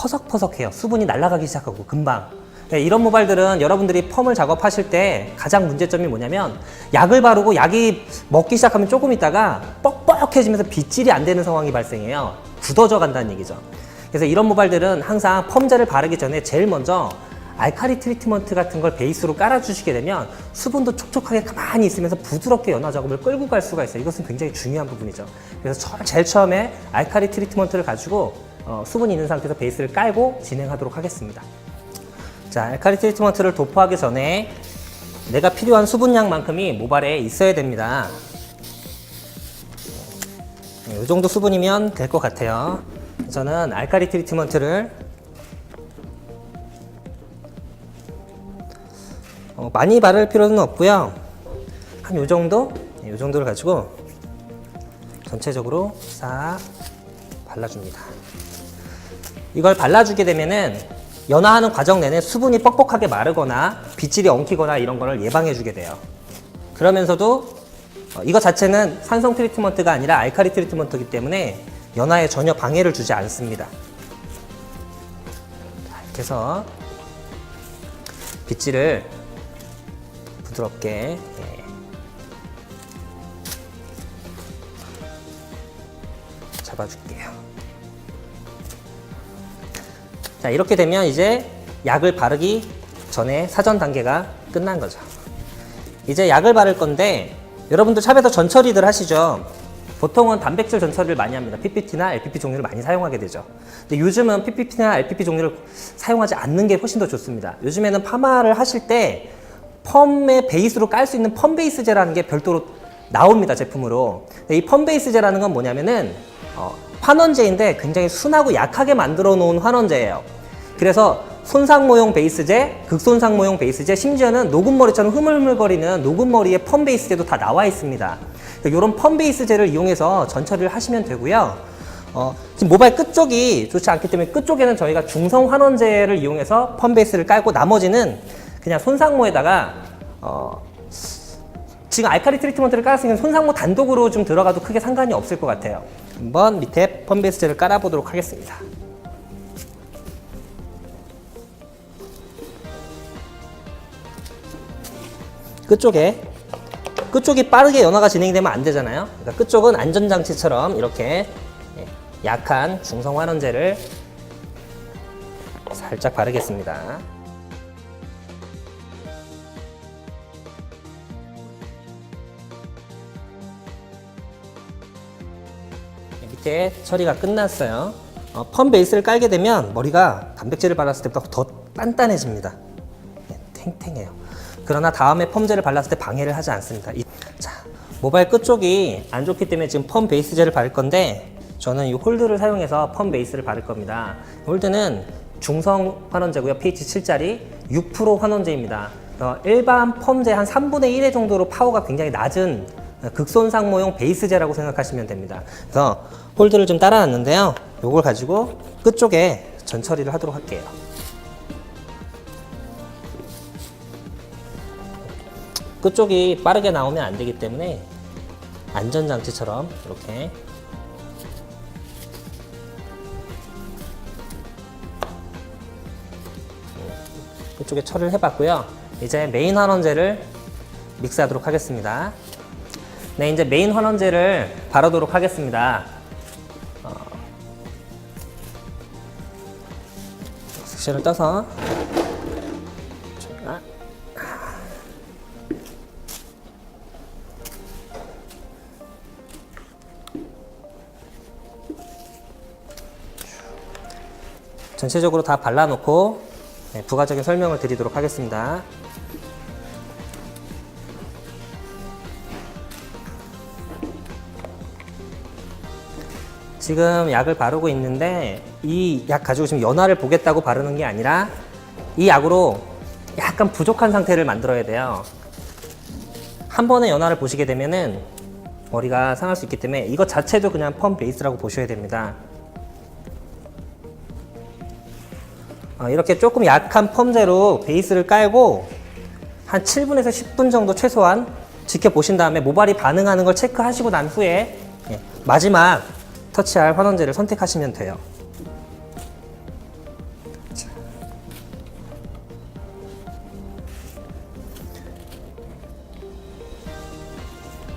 퍼석퍼석해요. 수분이 날아가기 시작하고 금방. 네, 이런 모발들은 여러분들이 펌을 작업하실 때 가장 문제점이 뭐냐면 약을 바르고 약이 먹기 시작하면 조금 있다가 뻑뻑해지면서 빗질이 안 되는 상황이 발생해요. 굳어져 간다는 얘기죠. 그래서 이런 모발들은 항상 펌제를 바르기 전에 제일 먼저 알칼리 트리트먼트 같은 걸 베이스로 깔아주시게 되면 수분도 촉촉하게 가만히 있으면서 부드럽게 연화 작업을 끌고 갈 수가 있어요. 이것은 굉장히 중요한 부분이죠. 그래서 제일 처음에 알칼리 트리트먼트를 가지고 수분이 있는 상태에서 베이스를 깔고 진행하도록 하겠습니다. 자, 알칼리 트리트먼트를 도포하기 전에 내가 필요한 수분량만큼이 모발에 있어야 됩니다. 이 정도 수분이면 될 것 같아요. 저는 알칼리 트리트먼트를 많이 바를 필요는 없고요. 한 요 정도? 요 정도를 가지고 전체적으로 싹 발라줍니다. 이걸 발라주게 되면은 연화하는 과정 내내 수분이 뻑뻑하게 마르거나 빗질이 엉키거나 이런 거를 예방해주게 돼요. 그러면서도 이거 자체는 산성 트리트먼트가 아니라 알칼리 트리트먼트이기 때문에 연화에 전혀 방해를 주지 않습니다. 이렇게 해서 빗질을 부드럽게 잡아줄게요. 자, 이렇게 되면 이제 약을 바르기 전에 사전 단계가 끝난 거죠. 이제 약을 바를 건데 여러분들 샵에서 전처리들 하시죠. 보통은 단백질 전처리를 많이 합니다. PPT나 LPP 종류를 많이 사용하게 되죠. 근데 요즘은 PPT나 LPP 종류를 사용하지 않는 게 훨씬 더 좋습니다. 요즘에는 파마를 하실 때 펌의 베이스로 깔 수 있는 펌 베이스제라는 게 별도로 나옵니다, 제품으로. 이 펌 베이스제라는 건 뭐냐면은 환원제인데 굉장히 순하고 약하게 만들어 놓은 환원제예요. 그래서 손상모용 베이스제, 극손상모용 베이스제, 심지어는 녹음머리처럼 흐물흐물거리는 녹음머리의 펌 베이스제도 다 나와 있습니다. 이런 펌 베이스제를 이용해서 전처리를 하시면 되고요. 지금 모발 끝쪽이 좋지 않기 때문에 끝쪽에는 저희가 중성 환원제를 이용해서 펌 베이스를 깔고 나머지는 그냥 손상모에다가 지금 알칼리 트리트먼트를 깔았으니까 손상모 단독으로 좀 들어가도 크게 상관이 없을 것 같아요. 한번 밑에 펌 베이스제를 깔아보도록 하겠습니다. 끝쪽이 빠르게 연화가 진행이 되면 안 되잖아요. 그러니까 끝쪽은 안전장치처럼 이렇게 약한 중성 환원제를 살짝 바르겠습니다. 밑에 처리가 끝났어요. 펌 베이스를 깔게 되면 머리가 단백질을 발랐을 때보다 더 단단해집니다. 탱탱해요. 그러나 다음에 펌제를 발랐을 때 방해를 하지 않습니다. 자, 모발 끝쪽이 안 좋기 때문에 지금 펌 베이스제를 바를 건데 저는 이 홀드를 사용해서 펌 베이스를 바를 겁니다. 홀드는 중성 환원제고요. pH 7짜리 6% 환원제입니다. 일반 펌제 한 3분의 1의 정도로 파워가 굉장히 낮은 극손상모용 베이스제라고 생각하시면 됩니다. 그래서 홀드를 좀 따라놨는데요. 이걸 가지고 끝쪽에 전처리를 하도록 할게요. 끝쪽이 빠르게 나오면 안 되기 때문에 안전장치처럼 이렇게 끝쪽에 처리를 해봤고요. 이제 메인 환원제를 믹스하도록 하겠습니다. 네, 이제 메인 환원제를 바르도록 하겠습니다. 섹션을 떠서 전체적으로 다 발라놓고 부가적인 설명을 드리도록 하겠습니다. 지금 약을 바르고 있는데 이 약 가지고 지금 연화를 보겠다고 바르는 게 아니라 이 약으로 약간 부족한 상태를 만들어야 돼요. 한 번에 연화를 보시게 되면은 머리가 상할 수 있기 때문에 이것 자체도 그냥 펌 베이스라고 보셔야 됩니다. 이렇게 조금 약한 펌제로 베이스를 깔고 한 7분에서 10분 정도 최소한 지켜보신 다음에 모발이 반응하는 걸 체크하시고 난 후에 마지막 터치할 환원제를 선택하시면 돼요.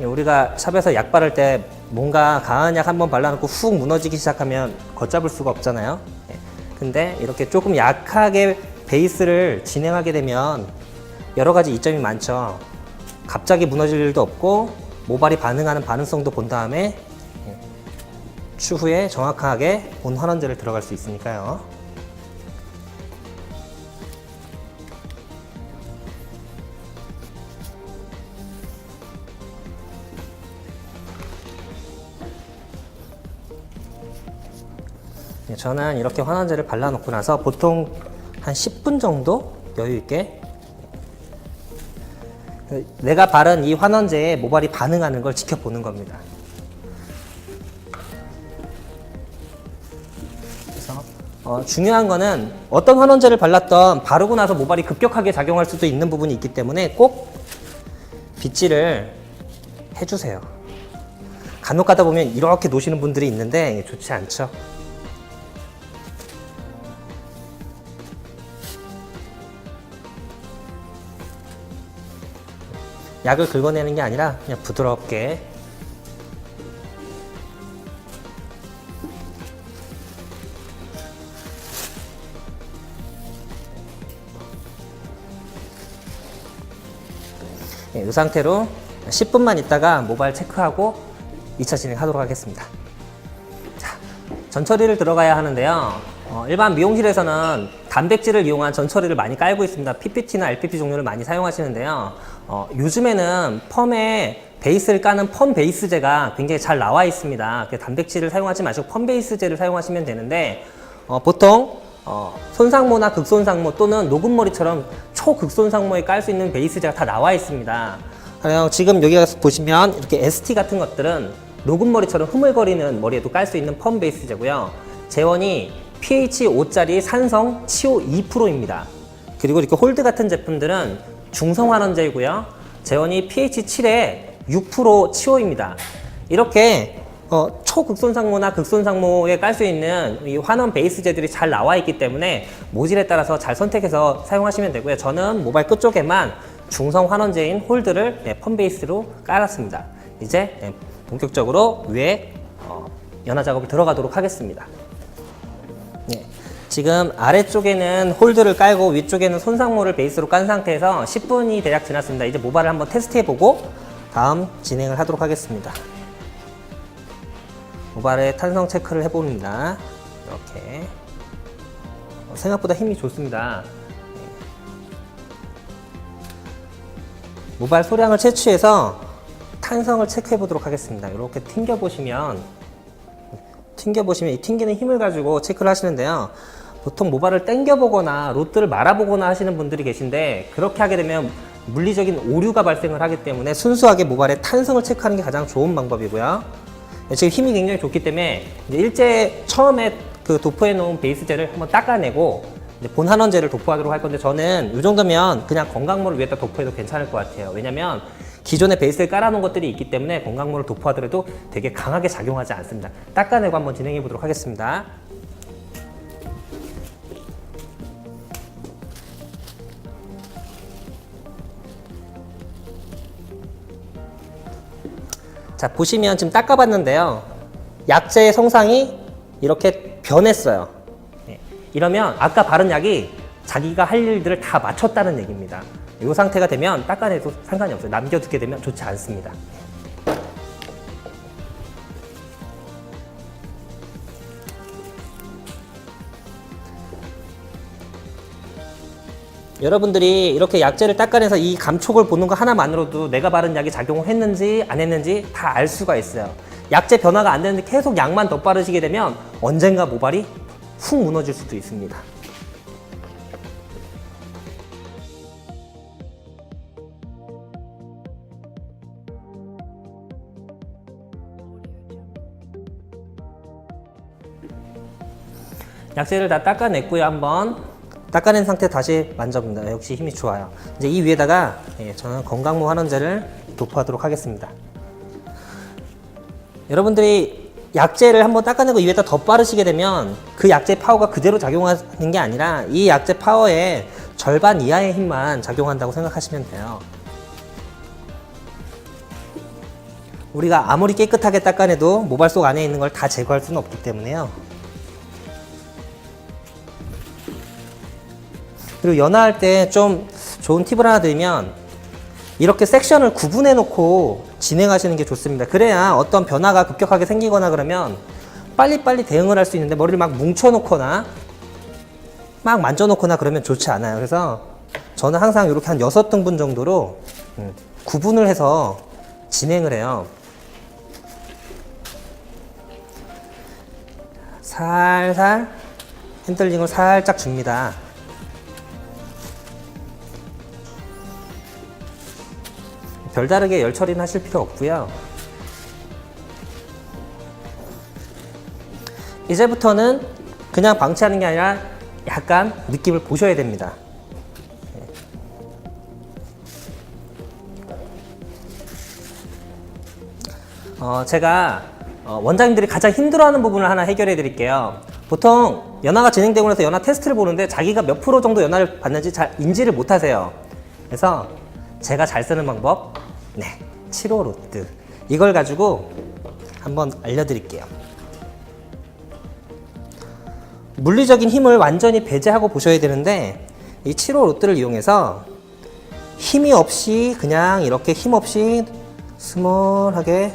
우리가 샵에서 약 바를 때 뭔가 강한 약 한번 발라놓고 훅 무너지기 시작하면 걷잡을 수가 없잖아요. 근데 이렇게 조금 약하게 베이스를 진행하게 되면 여러 가지 이점이 많죠. 갑자기 무너질 일도 없고 모발이 반응하는 반응성도 본 다음에 추후에 정확하게 본 환원제를 들어갈 수 있으니까요. 저는 이렇게 환원제를 발라놓고 나서 보통 한 10분 정도 여유 있게 내가 바른 이 환원제에 모발이 반응하는 걸 지켜보는 겁니다. 그래서 중요한 거는 어떤 환원제를 발랐던 바르고 나서 모발이 급격하게 작용할 수도 있는 부분이 있기 때문에 꼭 빗질을 해주세요. 간혹 가다 보면 이렇게 놓으시는 분들이 있는데 좋지 않죠. 약을 긁어내는 게 아니라 그냥 부드럽게 이 상태로 10분만 있다가 모발 체크하고 2차 진행하도록 하겠습니다. 자, 전처리를 들어가야 하는데요. 일반 미용실에서는 단백질을 이용한 전처리를 많이 깔고 있습니다. PPT나 LPP 종류를 많이 사용하시는데요. 요즘에는 펌에 베이스를 까는 펌 베이스제가 굉장히 잘 나와 있습니다. 단백질을 사용하지 마시고 펌 베이스제를 사용하시면 되는데 보통 손상모나 극손상모 또는 녹음머리처럼 초극손상모에 깔 수 있는 베이스제가 다 나와 있습니다. 지금 여기 가서 보시면 이렇게 ST 같은 것들은 녹음머리처럼 흐물거리는 머리에도 깔 수 있는 펌 베이스제고요. 재원이 pH 5짜리 산성 치오 2%입니다. 그리고 이렇게 홀드 같은 제품들은 중성환원제이고요. 재원이 pH 7에 6% 치오입니다. 이렇게 초극손상모나 극손상모에 깔 수 있는 이 환원 베이스제들이 잘 나와 있기 때문에 모질에 따라서 잘 선택해서 사용하시면 되고요. 저는 모발 끝쪽에만 중성 환원제인 홀드를 펌 베이스로 깔았습니다. 이제 본격적으로 위에 연화 작업을 들어가도록 하겠습니다. 지금 아래쪽에는 홀드를 깔고 위쪽에는 손상모를 베이스로 깐 상태에서 10분이 대략 지났습니다. 이제 모발을 한번 테스트해보고 다음 진행을 하도록 하겠습니다. 모발의 탄성 체크를 해봅니다. 이렇게 생각보다 힘이 좋습니다. 모발 소량을 채취해서 탄성을 체크해 보도록 하겠습니다. 이렇게 튕겨보시면 이 튕기는 힘을 가지고 체크를 하시는데요. 보통 모발을 당겨보거나 로트를 말아보거나 하시는 분들이 계신데 그렇게 하게 되면 물리적인 오류가 발생을 하기 때문에 순수하게 모발의 탄성을 체크하는 게 가장 좋은 방법이고요. 지금 힘이 굉장히 좋기 때문에 이제 처음에 그 도포해 놓은 베이스젤을 한번 닦아내고 이제 본 환원제를 도포하도록 할 건데 저는 이 정도면 그냥 건강모를 위에다 도포해도 괜찮을 것 같아요. 왜냐면 기존에 베이스를 깔아놓은 것들이 있기 때문에 건강모를 도포하더라도 되게 강하게 작용하지 않습니다. 닦아내고 한번 진행해 보도록 하겠습니다. 자, 보시면 지금 닦아봤는데요. 약재의 성상이 이렇게 변했어요. 이러면 아까 바른 약이 자기가 할 일들을 다 마쳤다는 얘기입니다. 이 상태가 되면 닦아내도 상관이 없어요. 남겨두게 되면 좋지 않습니다. 여러분들이 이렇게 약재를 닦아내서 이 감촉을 보는 거 하나만으로도 내가 바른 약이 작용을 했는지 안 했는지 다 알 수가 있어요. 약재 변화가 안 되는데 계속 약만 더 바르시게 되면 언젠가 모발이 훅 무너질 수도 있습니다. 약재를 다 닦아냈고요. 한번 닦아낸 상태 다시 만져봅니다. 역시 힘이 좋아요. 이제 이 위에다가 저는 건강모 환원제를 도포하도록 하겠습니다. 여러분들이 약재를 한번 닦아내고 이 위에다 더 바르시게 되면 그 약재 파워가 그대로 작용하는 게 아니라 이 약재 파워의 절반 이하의 힘만 작용한다고 생각하시면 돼요. 우리가 아무리 깨끗하게 닦아내도 모발 속 안에 있는 걸 다 제거할 수는 없기 때문에요. 그리고 연화할 때 좀 좋은 팁을 하나 드리면 이렇게 섹션을 구분해 놓고 진행하시는 게 좋습니다. 그래야 어떤 변화가 급격하게 생기거나 그러면 빨리빨리 대응을 할 수 있는데 머리를 막 뭉쳐 놓거나 막 만져 놓거나 그러면 좋지 않아요. 그래서 저는 항상 이렇게 한 6등분 정도로 구분을 해서 진행을 해요. 살살 핸들링을 살짝 줍니다. 별다르게 열 처리는 하실 필요 없고요. 이제부터는 그냥 방치하는 게 아니라 약간 느낌을 보셔야 됩니다. 제가 원장님들이 가장 힘들어하는 부분을 하나 해결해 드릴게요. 보통 연화가 진행되고 나서 연화 테스트를 보는데 자기가 몇 프로 정도 연화를 받는지 잘 인지를 못 하세요. 그래서 제가 잘 쓰는 방법, 7호 로트. 이걸 가지고 한번 알려드릴게요. 물리적인 힘을 완전히 배제하고 보셔야 되는데 이 7호 로트를 이용해서 힘이 없이 그냥 이렇게 힘 없이 스몰하게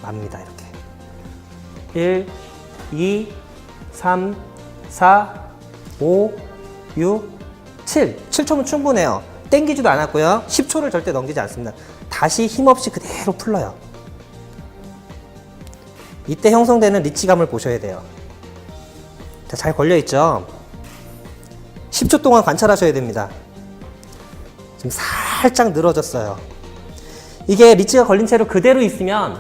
맙니다. 이렇게 1, 2, 3, 4, 5, 6, 7. 7초면 충분해요. 땡기지도 않았고요. 10초를 절대 넘기지 않습니다. 다시 힘없이 그대로 풀러요. 이때 형성되는 리치감을 보셔야 돼요. 자, 잘 걸려있죠? 10초 동안 관찰하셔야 됩니다. 지금 살짝 늘어졌어요. 이게 리치가 걸린 채로 그대로 있으면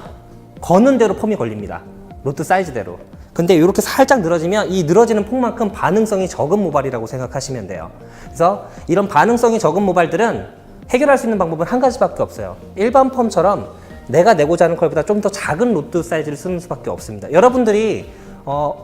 거는 대로 폼이 걸립니다. 로트 사이즈대로. 근데 이렇게 살짝 늘어지면 이 늘어지는 폼만큼 반응성이 적은 모발이라고 생각하시면 돼요. 그래서 이런 반응성이 적은 모발들은 해결할 수 있는 방법은 한 가지밖에 없어요. 일반 펌처럼 내가 내고자 하는 컬보다 좀 더 작은 로트 사이즈를 쓰는 수밖에 없습니다. 여러분들이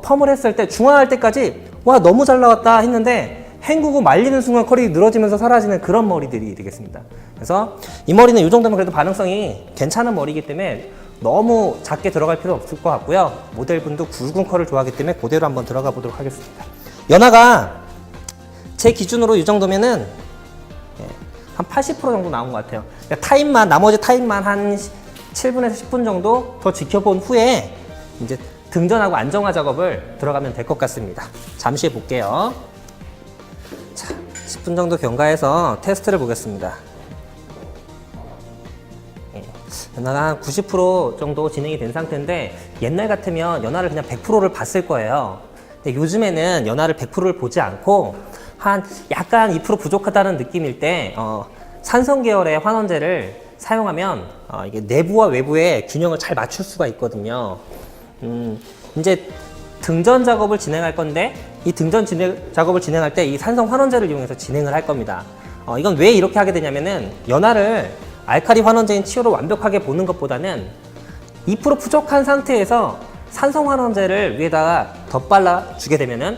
펌을 했을 때 중화할 때까지 와 너무 잘 나왔다 했는데 헹구고 말리는 순간 컬이 늘어지면서 사라지는 그런 머리들이 되겠습니다. 그래서 이 머리는 이 정도면 그래도 반응성이 괜찮은 머리이기 때문에 너무 작게 들어갈 필요 없을 것 같고요. 모델분도 굵은 컬을 좋아하기 때문에 그대로 한번 들어가 보도록 하겠습니다. 연화가 제 기준으로 이 정도면은 한 80% 정도 나온 것 같아요. 나머지 타임만 한 7분에서 10분 정도 더 지켜본 후에 이제 등전하고 안정화 작업을 들어가면 될 것 같습니다. 잠시 볼게요. 자, 10분 정도 경과해서 테스트를 보겠습니다. 연화가 한 90% 정도 진행이 된 상태인데 옛날 같으면 연화를 그냥 100%를 봤을 거예요. 근데 요즘에는 연화를 100%를 보지 않고 한 약간 2% 부족하다는 느낌일 때 산성 계열의 환원제를 사용하면 이게 내부와 외부의 균형을 잘 맞출 수가 있거든요. 이제 등전 작업을 진행할 건데 이 작업을 진행할 때 이 산성 환원제를 이용해서 진행을 할 겁니다. 이건 왜 이렇게 하게 되냐면은 연화를 알카리 환원제인 치오로 완벽하게 보는 것보다는 2% 부족한 상태에서 산성 환원제를 위에다가 덧발라 주게 되면은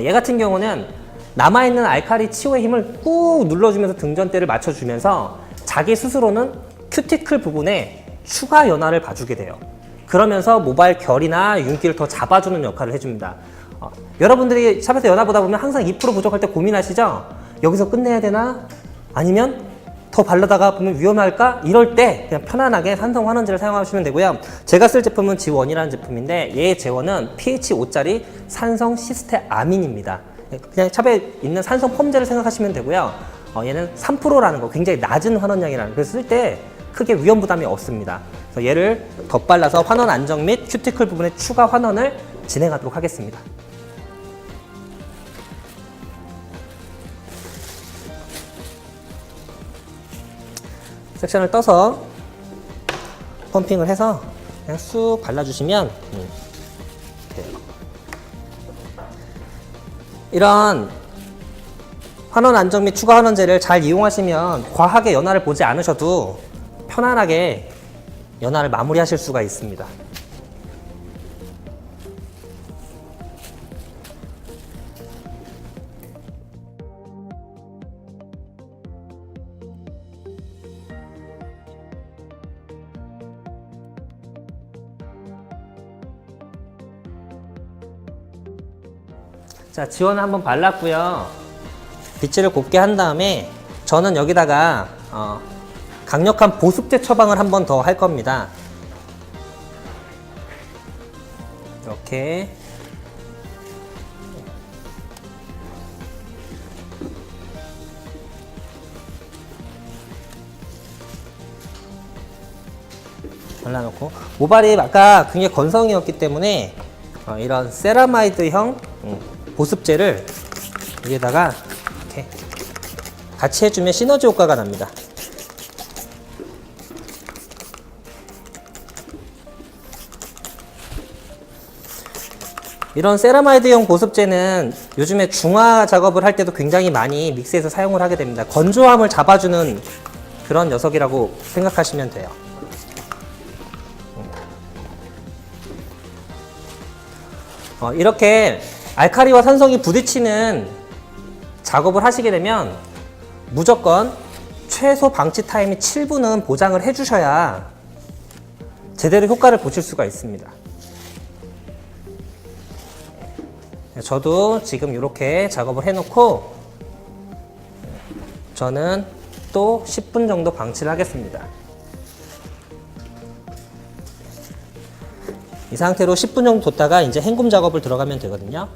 얘 같은 경우는 남아있는 알카리 치오의 힘을 꾹 눌러주면서 등전대를 맞춰주면서 자기 스스로는 큐티클 부분에 추가 연화를 봐주게 돼요. 그러면서 모발 결이나 윤기를 더 잡아주는 역할을 해줍니다. 여러분들이 샵에서 연화 보다 보면 항상 2% 부족할 때 고민하시죠? 여기서 끝내야 되나? 아니면 더 바르다가 보면 위험할까? 이럴 때 그냥 편안하게 산성 환원제를 사용하시면 되고요. 제가 쓸 제품은 G1이라는 제품인데 얘의 제원은 pH 5짜리 산성 시스테 아민입니다. 그냥 샵에 있는 산성 폼제를 생각하시면 되고요. 얘는 3%라는 거 굉장히 낮은 환원량이라는 그래서 쓸 때 크게 위험 부담이 없습니다. 그래서 얘를 덧발라서 환원 안정 및 큐티클 부분의 추가 환원을 진행하도록 하겠습니다. 섹션을 떠서 펌핑을 해서 그냥 쑥 발라주시면 돼요. 이런 환원 안정 및 추가 환원제를 잘 이용하시면 과하게 연화를 보지 않으셔도 편안하게 연화를 마무리하실 수가 있습니다. 자, 지원을 한번 발랐고요. 빗질을 곱게 한 다음에 저는 여기다가 강력한 보습제 처방을 한 번 더 할 겁니다. 이렇게 발라놓고, 모발이 아까 굉장히 건성이었기 때문에 이런 세라마이드형 보습제를 여기에다가 이렇게 같이 해주면 시너지 효과가 납니다. 이런 세라마이드형 보습제는 요즘에 중화 작업을 할 때도 굉장히 많이 믹스해서 사용을 하게 됩니다. 건조함을 잡아주는 그런 녀석이라고 생각하시면 돼요. 이렇게 알칼리와 산성이 부딪히는 작업을 하시게 되면 무조건 최소 방치 타임이 7분은 보장을 해주셔야 제대로 효과를 보실 수가 있습니다. 저도 지금 이렇게 작업을 해놓고 저는 또 10분 정도 방치를 하겠습니다. 이 상태로 10분 정도 뒀다가 이제 헹굼 작업을 들어가면 되거든요.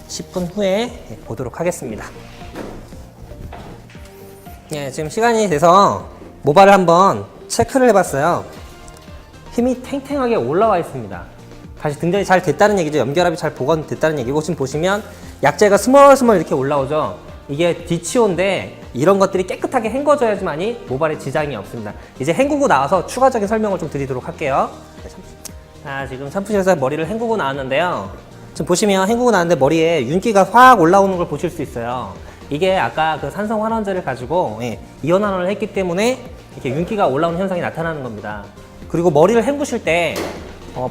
10분 후에 보도록 하겠습니다. 지금 시간이 돼서 모발을 한번 체크를 해봤어요. 힘이 탱탱하게 올라와 있습니다. 다시 등전이 잘 됐다는 얘기죠. 염결합이 잘 보건됐다는 얘기고, 지금 보시면 약재가 스멀스멀 이렇게 올라오죠. 이게 디치온인데 이런 것들이 깨끗하게 헹궈져야지만이 모발에 지장이 없습니다. 이제 헹구고 나와서 추가적인 설명을 좀 드리도록 할게요. 지금 샴푸실에서 머리를 헹구고 나왔는데요. 지금 보시면 헹구고 나왔는데 머리에 윤기가 확 올라오는 걸 보실 수 있어요. 이게 아까 그 산성 환원제를 가지고 이온 환원을 했기 때문에 이렇게 윤기가 올라오는 현상이 나타나는 겁니다. 그리고 머리를 헹구실 때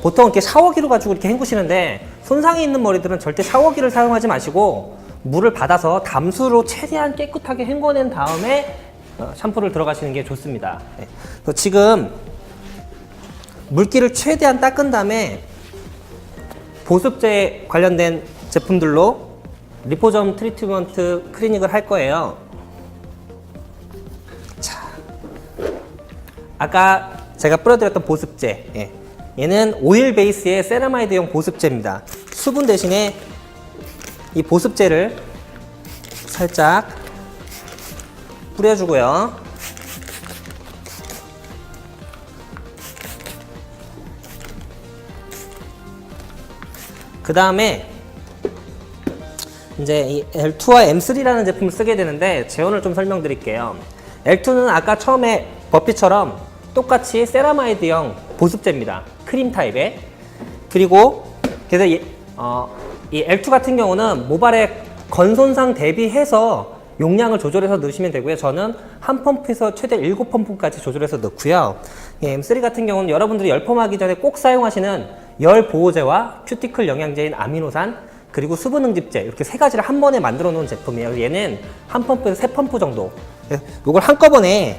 보통 이렇게 샤워기로 가지고 이렇게 헹구시는데, 손상이 있는 머리들은 절대 샤워기를 사용하지 마시고 물을 받아서 담수로 최대한 깨끗하게 헹궈낸 다음에 샴푸를 들어가시는 게 좋습니다. 지금 물기를 최대한 닦은 다음에 보습제 관련된 제품들로 리포점 트리트먼트 클리닉을 할 거예요. 자, 아까 제가 뿌려드렸던 보습제, 얘는 오일 베이스의 세라마이드형 보습제입니다. 수분 대신에 이 보습제를 살짝 뿌려주고요. 그 다음에 이제 이 L2와 M3라는 제품을 쓰게 되는데, 제원을 좀 설명드릴게요. L2는 아까 처음에 버피처럼 똑같이 세라마이드형 보습제입니다. 크림 타입의. 그리고 그래서 이 L2 같은 경우는 모발의 건손상 대비해서 용량을 조절해서 넣으시면 되고요. 저는 한 펌프에서 최대 7펌프까지 조절해서 넣고요. M3 같은 경우는 여러분들이 열펌하기 전에 꼭 사용하시는 열 보호제와 큐티클 영양제인 아미노산, 그리고 수분 응집제, 이렇게 세 가지를 한 번에 만들어 놓은 제품이에요. 얘는 한 펌프에서 3펌프 정도. 이걸 한꺼번에,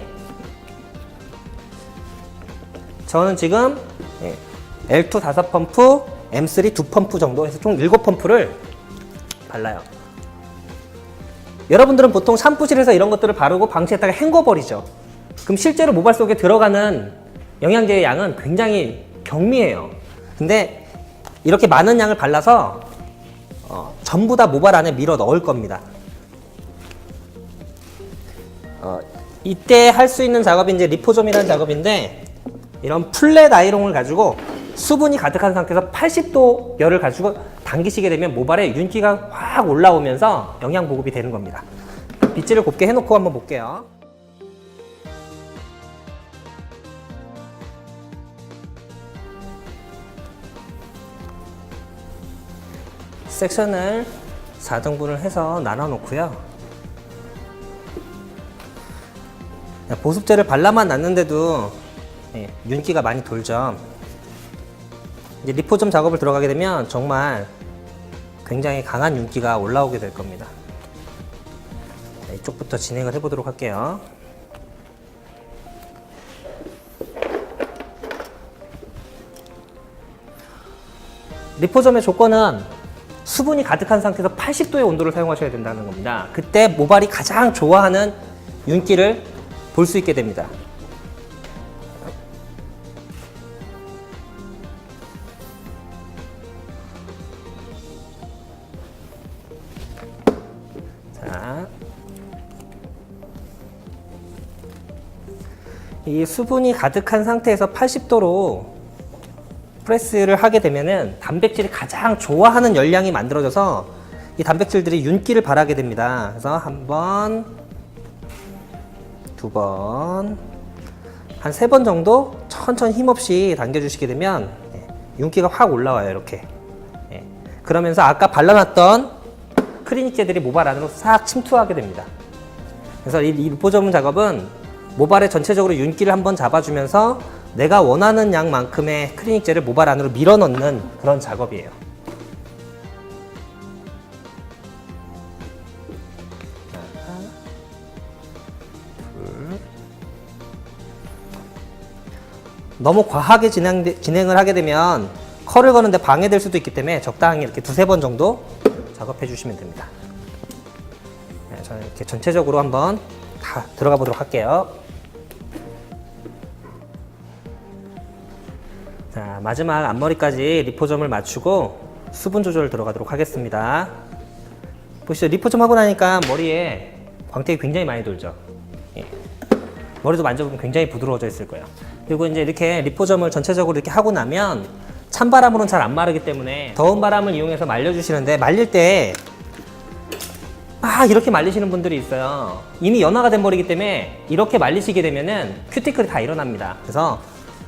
저는 지금 L2 5펌프, M3 2펌프 정도 해서 총 7펌프를 발라요. 여러분들은 보통 샴푸실에서 이런 것들을 바르고 방치했다가 헹궈버리죠. 그럼 실제로 모발 속에 들어가는 영양제의 양은 굉장히 경미해요. 근데 이렇게 많은 양을 발라서 전부 다 모발 안에 밀어 넣을 겁니다. 이때 할 수 있는 작업이 이제 리포점이라는 작업인데, 이런 플랫 아이롱을 가지고 수분이 가득한 상태에서 80도 열을 가지고 당기시게 되면 모발에 윤기가 확 올라오면서 영양 보급이 되는 겁니다. 빗질을 곱게 해놓고 한번 볼게요. 섹션을 4등분을 해서 나눠 놓고요. 보습제를 발라만 놨는데도 윤기가 많이 돌죠. 이제 리포점 작업을 들어가게 되면 정말 굉장히 강한 윤기가 올라오게 될 겁니다. 이쪽부터 진행을 해보도록 할게요. 리포점의 조건은 수분이 가득한 상태에서 80도의 온도를 사용하셔야 된다는 겁니다. 그때 모발이 가장 좋아하는 윤기를 볼 수 있게 됩니다. 자, 이 수분이 가득한 상태에서 80도로 프레스를 하게 되면은 단백질이 가장 좋아하는 열량이 만들어져서 이 단백질들이 윤기를 발하게 됩니다. 그래서 한 번, 두 번, 한 3번 정도 천천히 힘없이 당겨주시게 되면 윤기가 확 올라와요. 이렇게. 그러면서 아까 발라놨던 클리닉제들이 모발 안으로 싹 침투하게 됩니다. 그래서 이 리포저문 작업은 모발에 전체적으로 윤기를 한번 잡아주면서 내가 원하는 양만큼의 클리닉제를 모발 안으로 밀어넣는 그런 작업이에요. 너무 과하게 진행을 하게 되면 컬을 거는데 방해될 수도 있기 때문에 적당히 이렇게 2-3번 정도 작업해 주시면 됩니다. 저는 이렇게 전체적으로 한번 다 들어가 보도록 할게요. 자, 마지막 앞머리까지 리포점을 맞추고 수분 조절 들어가도록 하겠습니다. 보시죠. 리포점 하고 나니까 머리에 광택이 굉장히 많이 돌죠. 머리도 만져보면 굉장히 부드러워져 있을 거예요. 그리고 이제 이렇게 리포점을 전체적으로 이렇게 하고 나면 찬바람으로는 잘 안 마르기 때문에 더운 바람을 이용해서 말려주시는데, 말릴 때 이렇게 말리시는 분들이 있어요. 이미 연화가 된 머리이기 때문에 이렇게 말리시게 되면은 큐티클이 다 일어납니다. 그래서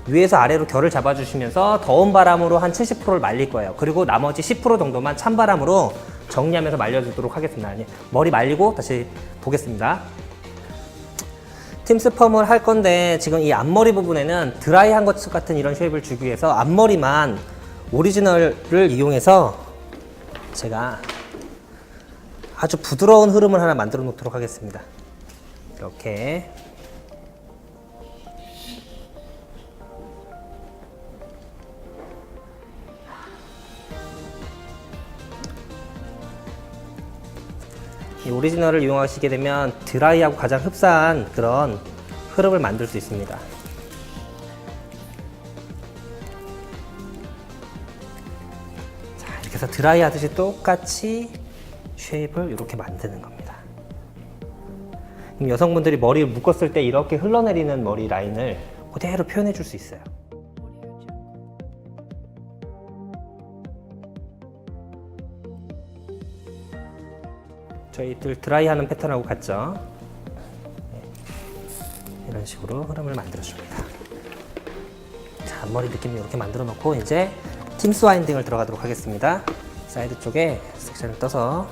위에서 아래로 결을 잡아주시면서 더운 바람으로 한 70%를 말릴 거예요. 그리고 나머지 10% 정도만 찬바람으로 정리하면서 말려주도록 하겠습니다. 머리 말리고 다시 보겠습니다. 팀스펌을 할 건데 지금 이 앞머리 부분에는 드라이한 것 같은 이런 쉐입을 주기 위해서 앞머리만 오리지널을 이용해서 제가 아주 부드러운 흐름을 하나 만들어 놓도록 하겠습니다. 이렇게 이 오리지널을 이용하시게 되면 드라이하고 가장 흡사한 그런 흐름을 만들 수 있습니다. 자, 이렇게 해서 드라이 하듯이 똑같이 쉐입을 이렇게 만드는 겁니다. 여성분들이 머리를 묶었을 때 이렇게 흘러내리는 머리 라인을 그대로 표현해 줄 수 있어요. 저희들 드라이하는 패턴하고 같죠? 이런 식으로 흐름을 만들어줍니다. 자, 앞머리 느낌 이렇게 만들어 놓고 이제 팀스 와인딩을 들어가도록 하겠습니다. 사이드 쪽에 섹션을 떠서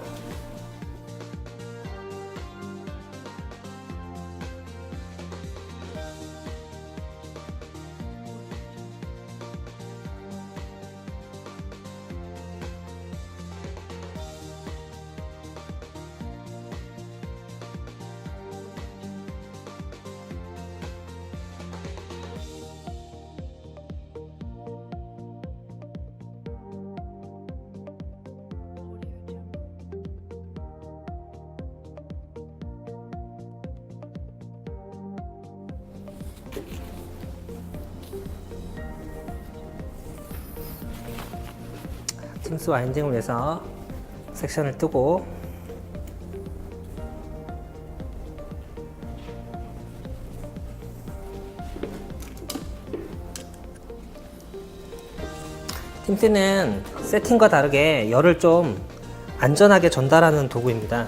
팀스 와인딩을 위해서 섹션을 뜨고 팀스는 세팅과 다르게 열을 좀 안전하게 전달하는 도구입니다.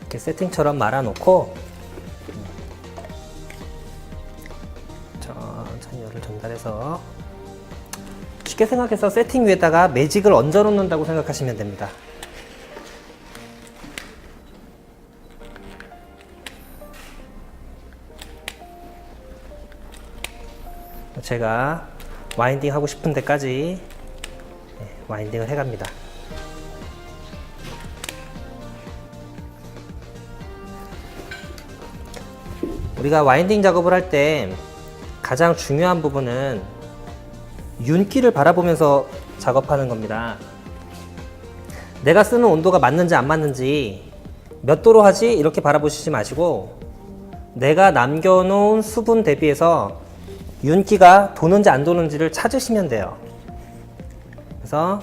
이렇게 세팅처럼 말아놓고 천천히 열을 전달해서 쉽게 생각해서 세팅 위에다가 매직을 얹어 놓는다고 생각하시면 됩니다. 제가 와인딩 하고 싶은 데까지 와인딩을 해갑니다. 우리가 와인딩 작업을 할 때 가장 중요한 부분은 윤기를 바라보면서 작업하는 겁니다. 내가 쓰는 온도가 맞는지 안 맞는지 몇 도로 하지? 이렇게 바라보시지 마시고 내가 남겨놓은 수분 대비해서 윤기가 도는지 안 도는지를 찾으시면 돼요. 그래서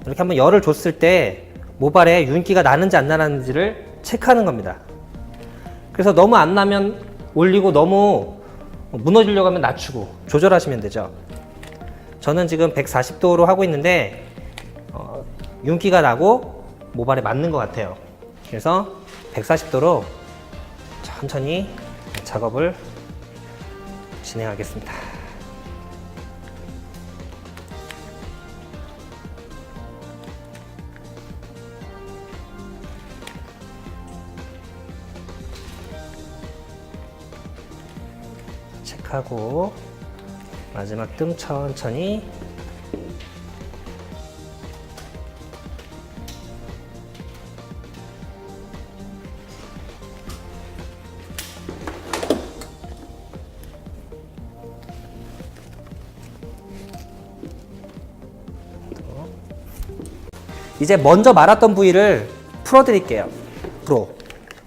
이렇게 한번 열을 줬을 때 모발에 윤기가 나는지 안 나는지를 체크하는 겁니다. 그래서 너무 안 나면 올리고 너무 무너지려고 하면 낮추고 조절하시면 되죠. 저는 지금 140도로 하고 있는데 윤기가 나고 모발에 맞는 것 같아요. 그래서 140도로 천천히 작업을 진행하겠습니다. 체크하고 마지막 뜸 천천히 이제 먼저 말았던 부위를 풀어 드릴게요.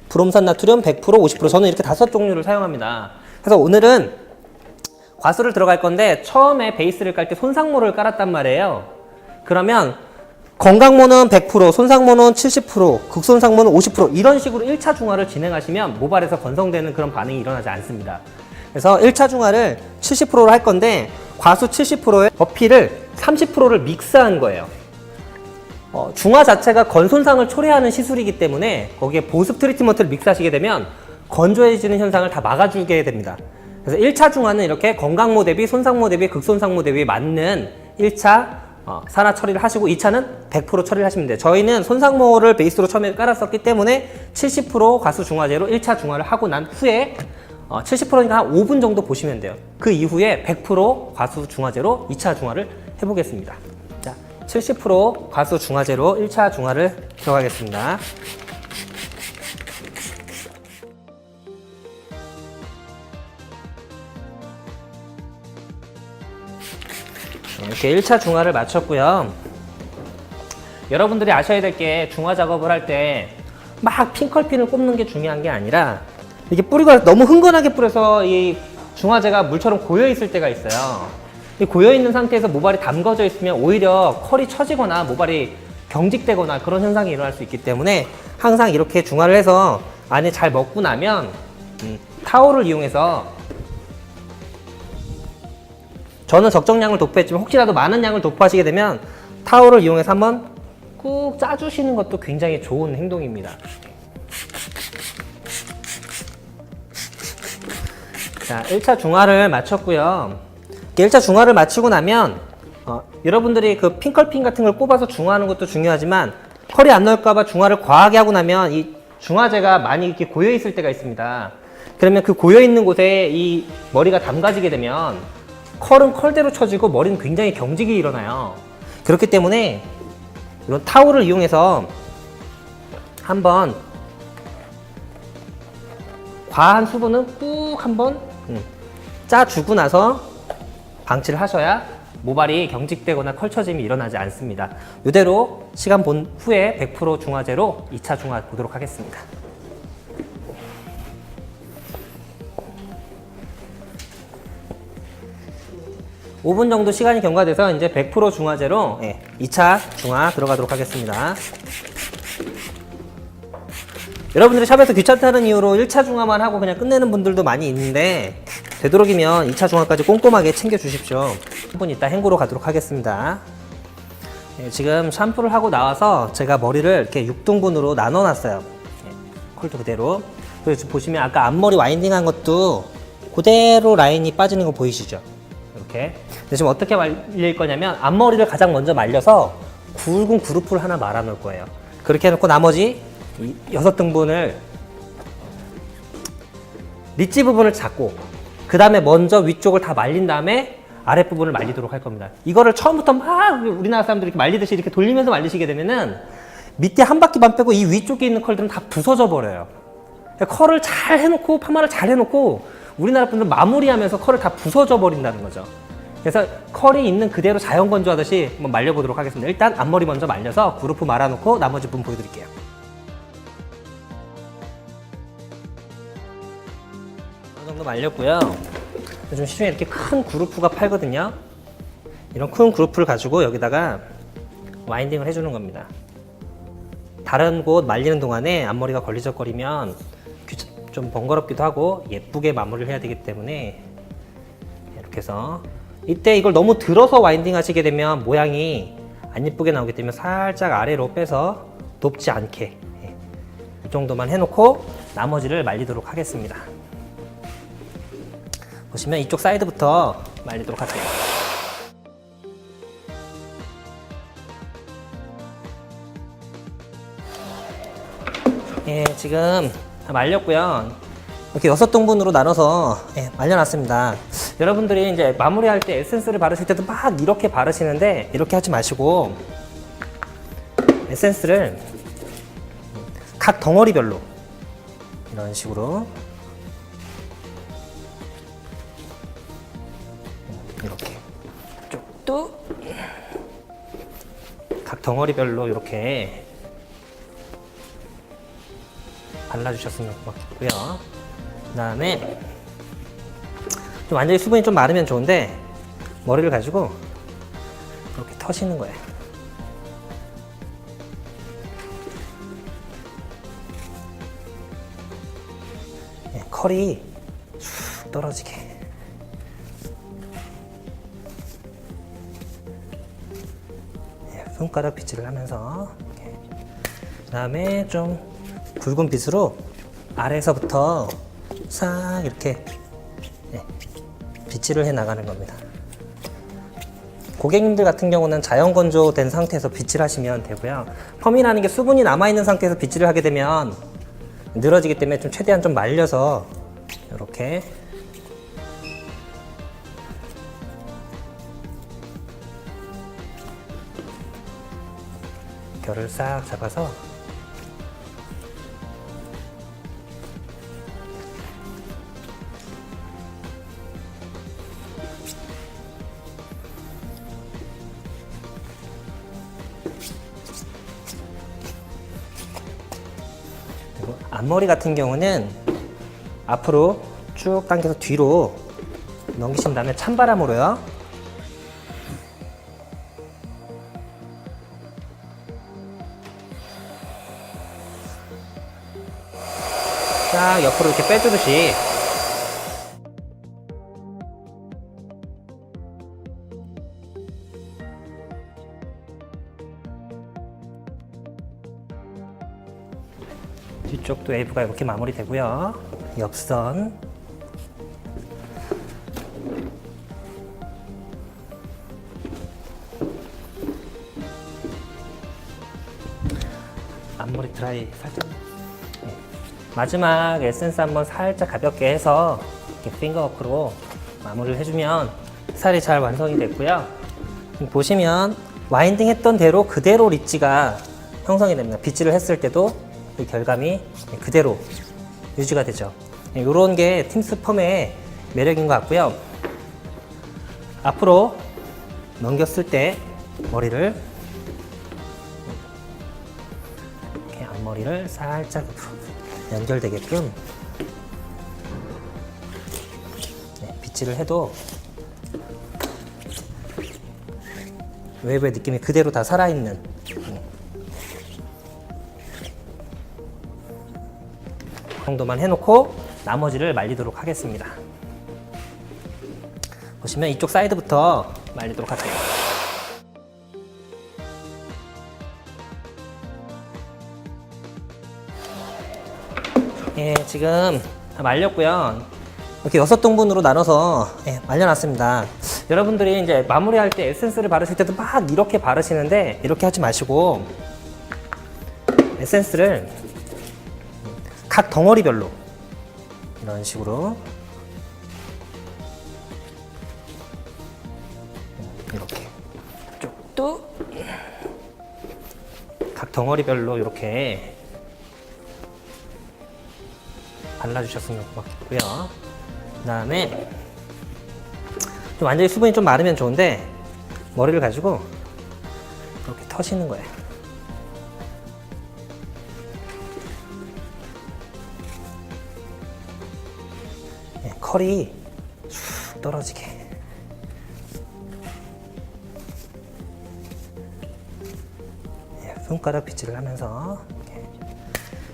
브롬산 나트륨 100%, 50%. 저는 이렇게 5종류를 사용합니다. 그래서 오늘은 과수를 들어갈 건데 처음에 베이스를 깔 때 손상모를 깔았단 말이에요. 그러면 건강모는 100%, 손상모는 70%, 극손상모는 50% 이런 식으로 1차 중화를 진행하시면 모발에서 건성되는 그런 반응이 일어나지 않습니다. 그래서 1차 중화를 70%로 할 건데 과수 70%에 어피를 30%를 믹스한 거예요. 중화 자체가 건손상을 초래하는 시술이기 때문에 거기에 보습 트리트먼트를 믹스하시게 되면 건조해지는 현상을 다 막아주게 됩니다. 그래서 1차 중화는 이렇게 건강모 대비, 손상모 대비, 극손상모 대비 맞는 1차 산화 처리를 하시고 2차는 100% 처리를 하시면 돼요. 저희는 손상모를 베이스로 처음에 깔았었기 때문에 70% 과수 중화제로 1차 중화를 하고 난 후에 70%니까 한 5분 정도 보시면 돼요. 그 이후에 100% 과수 중화제로 2차 중화를 해보겠습니다. 자, 70% 과수 중화제로 1차 중화를 들어가겠습니다. 이렇게 1차 중화를 마쳤고요. 여러분들이 아셔야 될 게 중화 작업을 할 때 막 핑컬핀을 꼽는 게 중요한 게 아니라 이게 뿌리가 너무 흥건하게 뿌려서 이 중화제가 물처럼 고여 있을 때가 있어요. 이 고여 있는 상태에서 모발이 담궈져 있으면 오히려 컬이 처지거나 모발이 경직되거나 그런 현상이 일어날 수 있기 때문에 항상 이렇게 중화를 해서 안에 잘 먹고 나면 타올을 이용해서 저는 적정량을 도포했지만 혹시라도 많은 양을 도포하시게 되면 타올을 이용해서 한번 꾹 짜주시는 것도 굉장히 좋은 행동입니다. 자, 1차 중화를 마쳤고요. 1차 중화를 마치고 나면 여러분들이 그 핑컬핀 같은 걸 꼽아서 중화하는 것도 중요하지만 컬이 안 나올까봐 중화를 과하게 하고 나면 이 중화제가 많이 이렇게 고여 있을 때가 있습니다. 그러면 그 고여 있는 곳에 이 머리가 담가지게 되면 컬은 컬대로 쳐지고 머리는 굉장히 경직이 일어나요. 그렇기 때문에 이런 타올을 이용해서 한번 과한 수분은 꾹 한번 짜주고 나서 방치를 하셔야 모발이 경직되거나 컬처짐이 일어나지 않습니다. 이대로 시간 본 후에 100% 중화제로 2차 중화 보도록 하겠습니다. (5분) 정도 시간이 경과돼서 이제 100% 중화제로 2차 중화 들어가도록 하겠습니다. 여러분들이 샵에서 귀찮다는 이유로 1차 중화만 하고 그냥 끝내는 분들도 많이 있는데 되도록이면 2차 중화까지 꼼꼼하게 챙겨 주십시오. 3분 있다 헹구러 가도록 하겠습니다. 지금 샴푸를 하고 나와서 제가 머리를 이렇게 6등분으로 나눠 놨어요. 컬도 그대로. 그리고 지금 보시면 아까 앞머리 와인딩 한 것도 그대로 라인이 빠지는 거 보이시죠? 이렇게. 근데 지금 어떻게 말릴 거냐면 앞머리를 가장 먼저 말려서 굵은 그루프를 하나 말아 놓을 거예요. 그렇게 해놓고 나머지 6등분을 리치 부분을 잡고 그 다음에 먼저 위쪽을 다 말린 다음에 아랫부분을 말리도록 할 겁니다. 이거를 처음부터 막 우리나라 사람들이 이렇게 말리듯이 이렇게 돌리면서 말리시게 되면은 밑에 한 바퀴 반 빼고 이 위쪽에 있는 컬들은 다 부서져 버려요. 컬을 잘 해놓고 파마를 잘 해놓고 우리나라 분들 마무리하면서 컬을 다 부서져 버린다는 거죠. 그래서 컬이 있는 그대로 자연 건조하듯이 한번 말려보도록 하겠습니다. 일단 앞머리 먼저 말려서 그루프 말아놓고 나머지 부분 보여드릴게요. 어느 정도 말렸고요. 요즘 시중에 이렇게 큰 그루프가 팔거든요. 이런 큰 그루프를 가지고 여기다가 와인딩을 해주는 겁니다. 다른 곳 말리는 동안에 앞머리가 걸리적거리면 좀 번거롭기도 하고 예쁘게 마무리를 해야 되기 때문에 이렇게 해서 이때 이걸 너무 들어서 와인딩 하시게 되면 모양이 안 예쁘게 나오기 때문에 살짝 아래로 빼서 높지 않게 이 정도만 해놓고 나머지를 말리도록 하겠습니다. 보시면 이쪽 사이드부터 말리도록 할게요. 예, 지금 다 말렸고요. 이렇게 6등분으로 나눠서 말려놨습니다. 여러분들이 이제 마무리할 때 에센스를 바르실 때도 막 이렇게 바르시는데 이렇게 하지 마시고 에센스를 각 덩어리별로 이런 식으로 이렇게 쪽도 각 덩어리별로 이렇게 발라주셨으면 좋겠고요. 그 다음에 좀 완전히 수분이 좀 마르면 좋은데 머리를 가지고 이렇게 터시는 거예요. 컬이 쑥 떨어지게. 손가락 빗질을 하면서 그 다음에 좀 굵은 빗으로 아래에서부터 싹 이렇게 빗질을 해 나가는 겁니다. 고객님들 같은 경우는 자연 건조된 상태에서 빗질하시면 되고요. 펌이라는 게 수분이 남아있는 상태에서 빗질을 하게 되면 늘어지기 때문에 좀 최대한 좀 말려서 이렇게 결을 싹 잡아서 앞머리 같은 경우는 앞으로 쭉 당겨서 뒤로 넘기신 다음에 찬바람으로요. 딱 옆으로 이렇게 빼주듯이 뒤쪽도 웨이브가 이렇게 마무리되고요. 옆선 앞머리 드라이 살짝 마지막 에센스 한번 살짝 가볍게 해서 이렇게 핑거워크로 마무리를 해주면 스타일이 잘 완성이 됐고요. 보시면 와인딩 했던 대로 그대로 릿지가 형성이 됩니다. 빗질을 했을 때도 이 결감이 그대로 유지가 되죠. 이런 게 팀스 펌의 매력인 것 같고요. 앞으로 넘겼을 때 머리를 이렇게 앞머리를 살짝 연결되게끔 빗질을 해도 웨이브의 느낌이 그대로 다 살아있는 정도만 해놓고 나머지를 말리도록 하겠습니다. 보시면 이쪽 사이드부터 말리도록 할게요. 예, 지금 다 말렸고요. 이렇게 6등분으로 나눠서 말려놨습니다. 여러분들이 이제 마무리할 때 에센스를 바르실 때도 막 이렇게 바르시는데 이렇게 하지 마시고 에센스를 각 덩어리별로 이런 식으로 이렇게 쪽도 각 덩어리별로 이렇게 발라주셨으면 고맙고요. 그 다음에 좀 완전히 수분이 좀 마르면 좋은데 머리를 가지고 이렇게 터시는 거예요. 네, 컬이 쑥 떨어지게. 네, 손가락 빗질을 하면서 이렇게.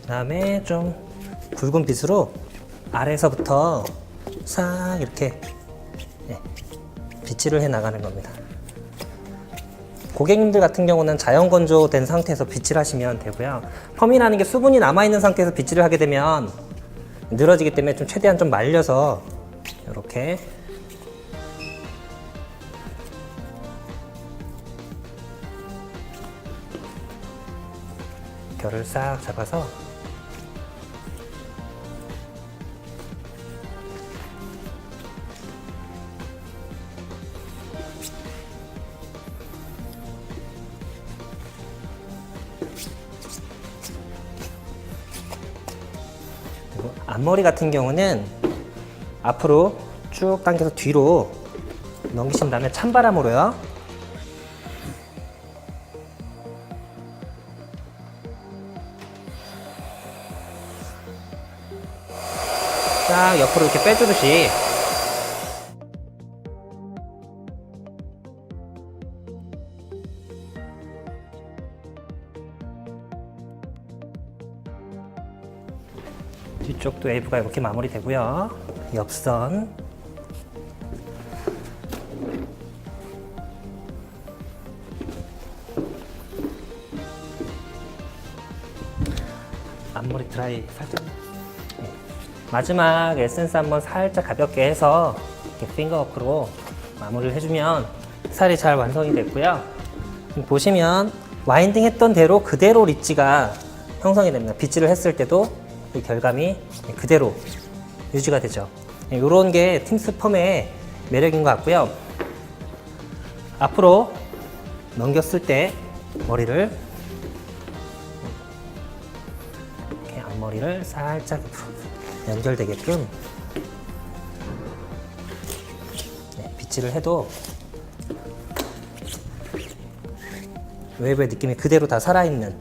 그 다음에 좀 굵은 빗으로 아래에서부터 싹 이렇게 빗질을 해 나가는 겁니다. 고객님들 같은 경우는 자연 건조된 상태에서 빗질하시면 되고요. 펌이라는 게 수분이 남아있는 상태에서 빗질을 하게 되면 늘어지기 때문에 좀 최대한 좀 말려서 이렇게 결을 싹 잡아서 앞머리 같은 경우는 앞으로 쭉 당겨서 뒤로 넘기신 다음에 찬바람으로요. 딱 옆으로 이렇게 빼주듯이 뒤쪽도 웨이브가 이렇게 마무리되고요. 옆선 앞머리 드라이 살짝. 마지막 에센스 한번 살짝 가볍게 해서 이렇게 핑거워크로 마무리를 해주면 스타일이 잘 완성이 됐고요. 보시면 와인딩 했던 대로 그대로 릿지가 형성이 됩니다. 빗질을 했을 때도 이 결감이 그대로 유지가 되죠. 이런 게 팀스 펌의 매력인 것 같고요. 앞으로 넘겼을 때 머리를 이렇게 앞머리를 살짝 연결되게끔 빗질을 해도 웨이브의 느낌이 그대로 다 살아있는